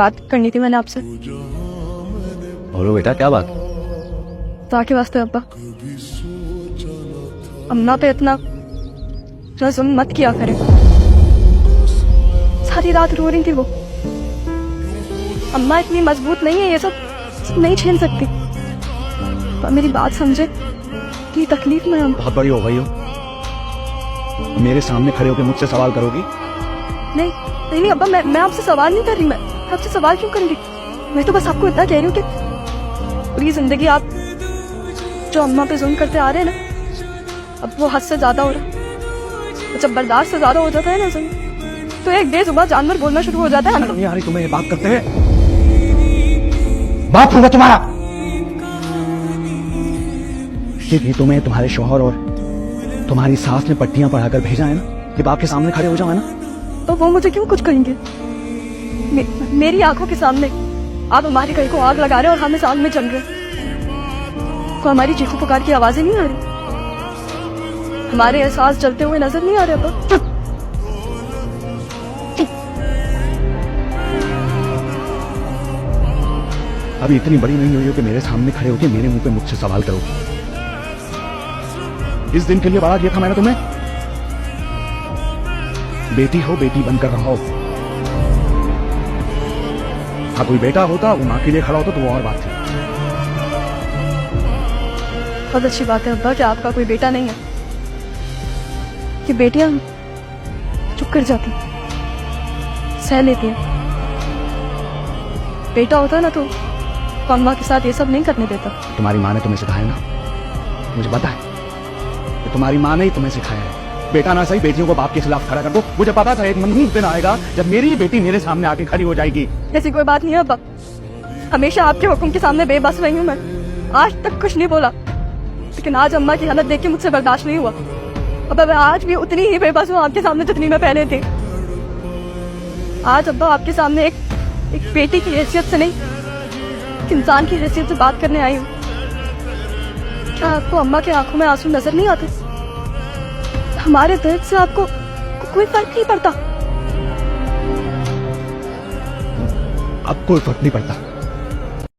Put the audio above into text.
बात करनी थी मैंने आपसे। बोलो बेटा, क्या बात? तो के वास्ते अब्बा, अम्मा पे इतना जुल्म मत किया करे। सारी रात रो रही थी वो। अम्मा इतनी मजबूत नहीं है, ये सब नहीं झेल सकती। पर मेरी बात समझे कि तकलीफ में हम बहुत बड़ी हो गई हो, मेरे सामने खड़े होकर मुझसे सवाल करोगी? नहीं नहीं नहीं अब्बा, मैं आपसे सवाल नहीं कर रही। मैं आपसे सवाल क्यों करूंगी? मैं तो बस आपको इतना कह रही हूँ कि पूरी जिंदगी आप जो अम्मा पे जुल्म करते आ रहे हैं ना, अब वो हद से ज्यादा हो रहा है। जब बर्दाश्त से ज्यादा हो जाता है ना जुल्म, तो एक बेजुबान जानवर बोलना शुरू हो जाता है। नहीं आ रही तुम्हें ये बात करते हुए? बाप होगा तुम्हारा। कि तुम्हें तुम्हारे शौहर और तुम्हारी सास ने पट्टियां पढ़ाकर भेजा है ना कि बाप के सामने खड़े हो जाओ, है ना? तो वो मुझे क्यों कुछ कहेंगे? मेरी आंखों के सामने आप हमारी कहीं को आग लगा रहे हैं और हम इस आग में जल रहे हैं। तो हमारी चीखों पुकार की आवाजें नहीं आ रही? हमारे एहसास जलते हुए नजर नहीं आ रहे? अब अभी इतनी बड़ी नहीं हुई हो कि मेरे सामने खड़े होकर मेरे मुंह पे मुझसे सवाल करो। इस दिन के लिए बड़ा दिया था मैंने तुम्हें। बेटी हो, बेटी बनकर रहो। हाँ, कोई बेटा होता, वो माँ के लिए खड़ा होता तो वो और बात थी। बहुत अच्छी बात है अब्बा कि आपका कोई बेटा नहीं है, कि बेटियां चुप कर जाती, सह लेती हैं। बेटा होता ना तो अम्मा के साथ ये सब नहीं करने देता। तुम्हारी माँ ने तुम्हें सिखाया ना, मुझे पता है कि तुम्हारी माँ ने ही तुम्हें सिखाया है। बेटा ना सही, बेटियों को बाप के खिलाफ खड़ा कर दो। मुझे पता था एक दिन आएगा जब मेरी बेटी मेरे सामने आके खड़ी हो जाएगी। ऐसी कोई बात नहीं है अब्बा, हमेशा आपके हुक्म के सामने बेबस रही हूँ मैं। आज तक कुछ नहीं बोला, लेकिन आज अम्मा की हालत देख के मुझसे बर्दाश्त नहीं हुआ। अब मैं आज भी उतनी ही बेबस हूँ आपके सामने जितनी मैं पहले थी। आज अब्बा आपके सामने एक बेटी की हैसियत से नहीं, एक इंसान की हैसियत से बात करने आई हूँ। क्या आपको अम्मा के आंखों में आंसू नजर नहीं आते? हमारे दर्द से आपको कोई फर्क नहीं पड़ता? अब कोई फर्क नहीं पड़ता।